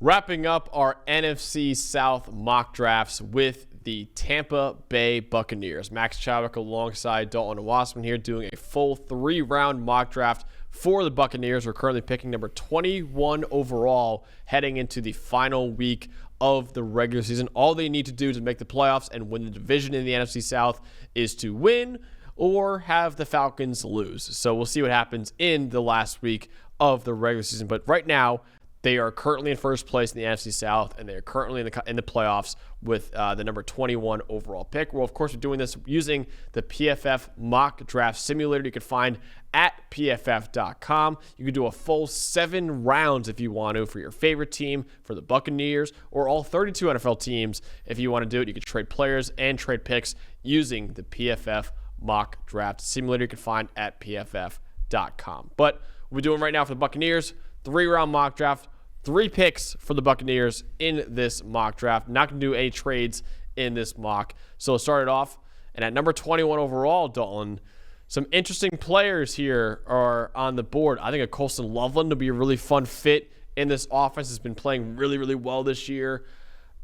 Wrapping up our NFC South mock drafts with the Tampa Bay Buccaneers. Max Chadwick alongside Dalton and Wasserman here doing a full 3-round mock draft for the Buccaneers. We're currently picking number 21 overall heading into the final week of the regular season. All they need to do to make the playoffs and win the division in the NFC South is to win or have the Falcons lose. So we'll see what happens in the last week of the regular season. But right now, they are currently in first place in the NFC South, and they are currently in the playoffs with the number 21 overall pick. Well, of course, we're doing this using the PFF Mock Draft Simulator. You can find at pff.com. You can do a full 7 rounds if you want to for your favorite team, for the Buccaneers, or all 32 NFL teams if you want to do it. You can trade players and trade picks using the PFF Mock Draft Simulator. You can find at pff.com. But what we're doing right now for the Buccaneers, 3-round mock draft. 3 picks for the Buccaneers in this mock draft. Not going to do any trades in this mock. So we'll start it off. And at number 21 overall, Dalton, some interesting players here are on the board. I think a Colston Loveland will be a really fun fit in this offense. Has been playing really, really well this year.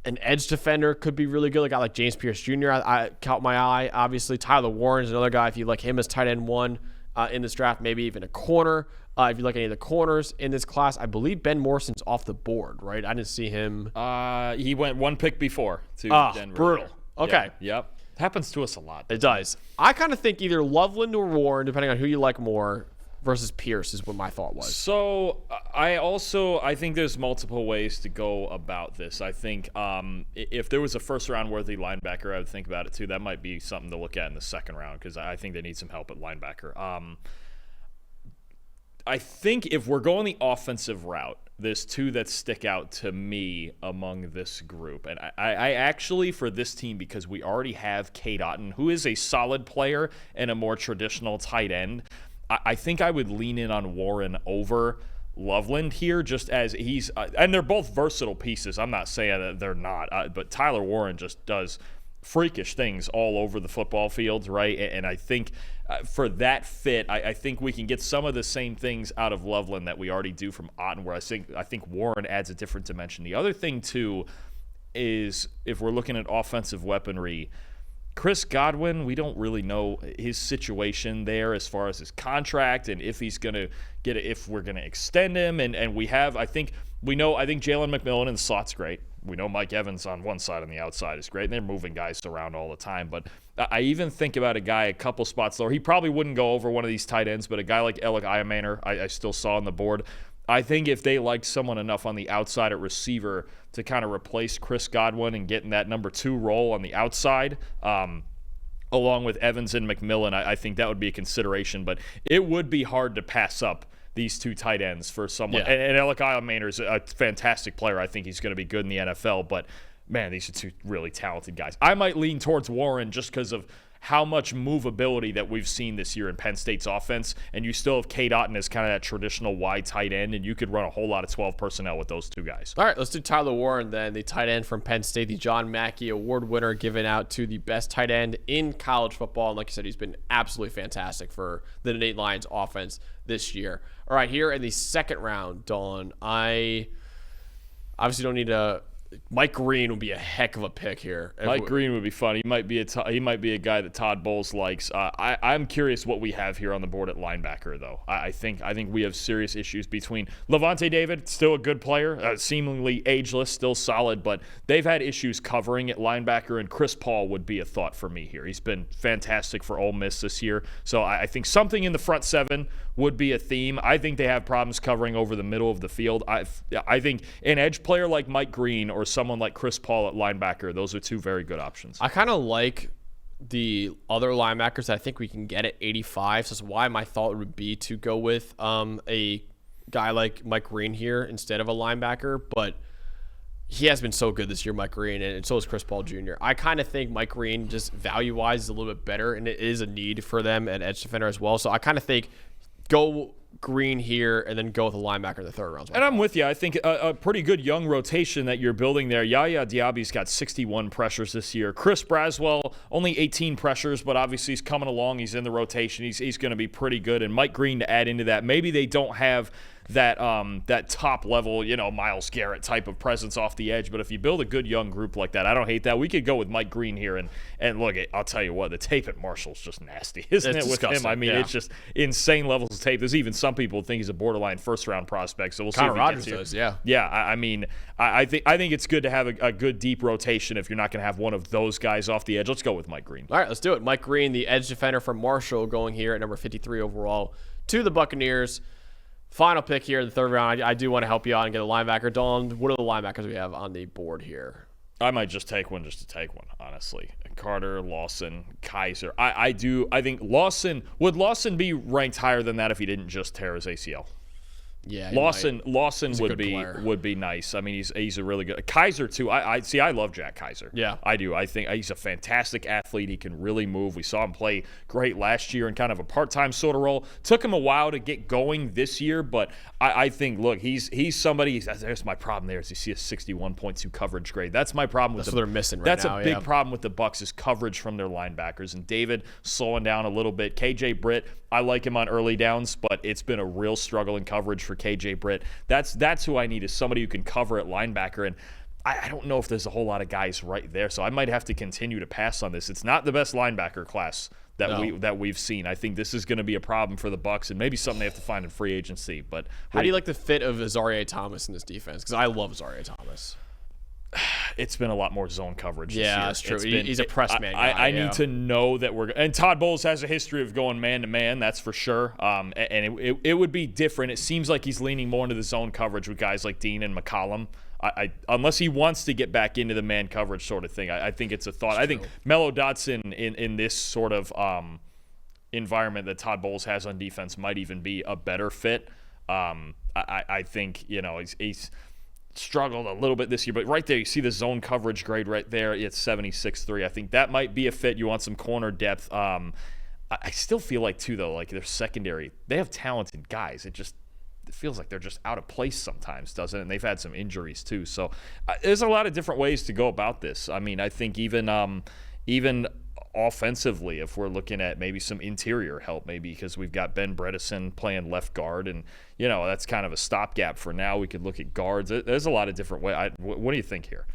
An edge defender could be really good. A guy like James Pierce Jr. I caught my eye. Obviously, Tyler Warren is another guy. If you like him as tight end 1 in this draft, maybe even a corner. If you look at any of the corners in this class, I believe Ben Morrison's off the board, right? I didn't see him. He went 1 pick before to Denver. Brutal. Okay. Yep. Happens to us a lot. It does. I kind of think either Loveland or Warren, depending on who you like more, versus Pierce is what my thought was. So I think there's multiple ways to go about this. I think if there was a first-round worthy linebacker, I would think about it too. That might be something to look at in the second round because I think they need some help at linebacker. I think if we're going the offensive route, there's 2 that stick out to me among this group. And I actually, for this team, because we already have Dalton, who is a solid player and a more traditional tight end, I think I would lean in on Warren over Loveland here, just as he's and they're both versatile pieces. I'm not saying that they're not, but Tyler Warren just does freakish things all over the football field, right? And I think for that fit, I think we can get some of the same things out of Loveland that we already do from Otten, where I think Warren adds a different dimension. The other thing, too, is if we're looking at offensive weaponry, Chris Godwin, we don't really know his situation there as far as his contract and if he's going to get it, if we're going to extend him. And we have, I think Jalen McMillan in the slot's great. We know Mike Evans on one side and the outside is great. And they're moving guys around all the time. But I even think about a guy a couple spots lower. He probably wouldn't go over one of these tight ends, but a guy like Alec Iamaner, I still saw on the board. I think if they liked someone enough on the outside at receiver to kind of replace Chris Godwin and get in that number 2 role on the outside, along with Evans and McMillan, I think that would be a consideration. But it would be hard to pass up these 2 tight ends for someone. Yeah. And Alec Iamaner is a fantastic player. I think he's going to be good in the NFL. But, man, these are 2 really talented guys. I might lean towards Warren just because of how much movability that we've seen this year in Penn State's offense, and you still have Dalton as kind of that traditional wide tight end, and you could run a whole lot of 12 personnel with those 2 guys. All right, let's do Tyler Warren then, the tight end from Penn State, the John Mackey Award winner, given out to the best tight end in college football. And like I said, he's been absolutely fantastic for the Nate Lions offense this year. All right, here in the second round, Dawn, I obviously don't need to – Mike Green would be a heck of a pick here. Mike Green would be fun. He might be a guy that Todd Bowles likes. I'm curious what we have here on the board at linebacker, though. I think we have serious issues between Levante David, still a good player, seemingly ageless, still solid, but they've had issues covering at linebacker, and Chris Paul would be a thought for me here. He's been fantastic for Ole Miss this year, so I think something in the front 7 would be a theme. I think they have problems covering over the middle of the field. I think an edge player like Mike Green or someone like Chris Paul at linebacker, those are 2 very good options. I kind of like the other linebackers that I think we can get at 85. So that's why my thought would be to go with a guy like Mike Green here instead of a linebacker. But he has been so good this year, Mike Green, and so is Chris Paul Jr. I kind of think Mike Green, just value-wise, is a little bit better, and it is a need for them at edge defender as well. So I kind of think go Green here and then go with a linebacker in the third round. And I'm with you. I think a pretty good young rotation that you're building there. Yaya Diaby's got 61 pressures this year. Chris Braswell, only 18 pressures, but obviously he's coming along. He's in the rotation. He's going to be pretty good. And Mike Green to add into that. Maybe they don't have that top level, Myles Garrett type of presence off the edge. But if you build a good young group like that, I don't hate that. We could go with Mike Green here, and look, I'll tell you what, the tape at Marshall's just nasty, isn't it? With him, I mean, it's just insane levels of tape. There's even some people think he's a borderline first-round prospect. So we'll see if he Rodgers gets here. Does, yeah. I mean, I think it's good to have a good deep rotation if you're not going to have one of those guys off the edge. Let's go with Mike Green. All right, let's do it. Mike Green, the edge defender from Marshall, going here at number 53 overall to the Buccaneers. Final pick here in the third round. I do want to help you out and get a linebacker. Dalton, what are the linebackers we have on the board here? I might just take one to take one, honestly. Carter, Lawson, Kaiser. I think Lawson – would Lawson be ranked higher than that if he didn't just tear his ACL? Yeah, Lawson would be nice. I mean, he's a really good Kaiser too. I love Jack Kaiser. Yeah, I do. I think he's a fantastic athlete. He can really move. We saw him play great last year in kind of a part-time sort of role. Took him a while to get going this year, but I think look, he's somebody. There's my problem there is you see a 61.2 coverage grade. That's my problem with what they're missing right now. That's a big problem with the Bucs is coverage from their linebackers. And David slowing down a little bit. KJ Britt, I like him on early downs, but it's been a real struggle in coverage for KJ Britt. That's who I need is somebody who can cover at linebacker. And I don't know if there's a whole lot of guys right there, so I might have to continue to pass on this. It's not the best linebacker class that we've seen. I think this is going to be a problem for the Bucs and maybe something they have to find in free agency. But how do you like the fit of Azareye'h Thomas in this defense? Because I love Azareye'h Thomas. It's been a lot more zone coverage this year. Yeah, that's true. He's a press man guy. I need to know that and Todd Bowles has a history of going man-to-man, that's for sure. And it would be different. It seems like he's leaning more into the zone coverage with guys like Dean and McCollum. Unless he wants to get back into the man coverage sort of thing, I think it's a thought. I think Mello Dotson in this sort of environment that Todd Bowles has on defense might even be a better fit. I think, he's struggled a little bit this year, but right there you see the zone coverage grade right there. It's 76.3. I think that might be a fit. You want some corner depth. I still feel like too though, like their secondary, they have talented guys. It feels like they're just out of place sometimes, doesn't it? And they've had some injuries too. So there's a lot of different ways to go about this. I mean, I think even offensively, if we're looking at maybe some interior help, maybe because we've got Ben Bredesen playing left guard, and that's kind of a stopgap for now. We could look at guards. There's a lot of different ways. What do you think here?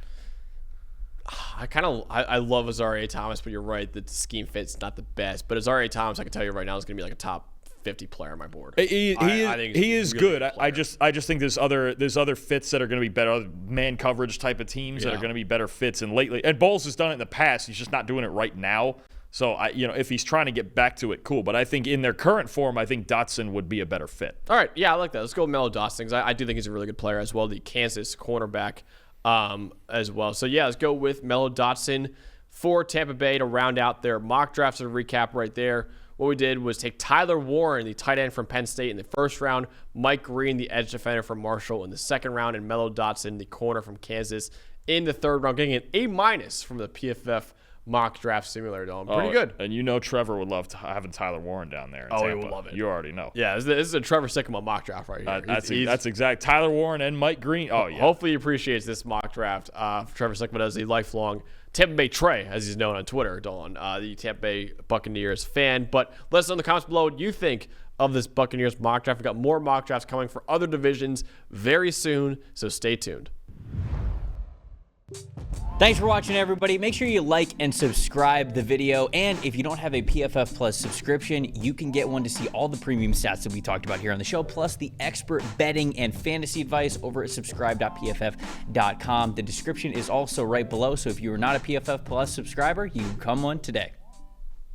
I love Azareye'h Thomas, but you're right, the scheme fit's not the best. But Azareye'h Thomas, I can tell you right now, is going to be like a top 50 player on my board. He is really good. I just think there's other fits that are going to be better, other man coverage type of teams that are going to be better fits. And lately, and Bowles has done it in the past. He's just not doing it right now. So if he's trying to get back to it, cool. But I think in their current form, I think Dotson would be a better fit. All right, yeah, I like that. Let's go with Mello Dotson because I do think he's a really good player as well. The Kansas cornerback as well. So yeah, let's go with Mello Dotson for Tampa Bay to round out their mock drafts. To recap right there. What we did was take Tyler Warren, the tight end from Penn State, in the first round, Mike Green, the edge defender from Marshall, in the second round, and Mello Dotson, the corner from Kansas, in the third round, getting an A- from the PFF Mock Draft Simulator. Pretty good. And Trevor would love having Tyler Warren down there in Tampa. He would love it. You already know. Yeah, this is a Trevor Sikkema mock draft right here. That's exact. Tyler Warren and Mike Green. Oh, yeah. Hopefully he appreciates this mock draft. Trevor Sikkema is a lifelong Tampa Bay Trey, as he's known on Twitter, Dawn, the Tampa Bay Buccaneers fan. But let us know in the comments below what you think of this Buccaneers mock draft. We've got more mock drafts coming for other divisions very soon, so stay tuned. Thanks for watching, everybody. Make sure you like and subscribe the video. And if you don't have a PFF Plus subscription, you can get one to see all the premium stats that we talked about here on the show, plus the expert betting and fantasy advice over at subscribe.pff.com. The description is also right below, so if you are not a PFF Plus subscriber, you can come one today.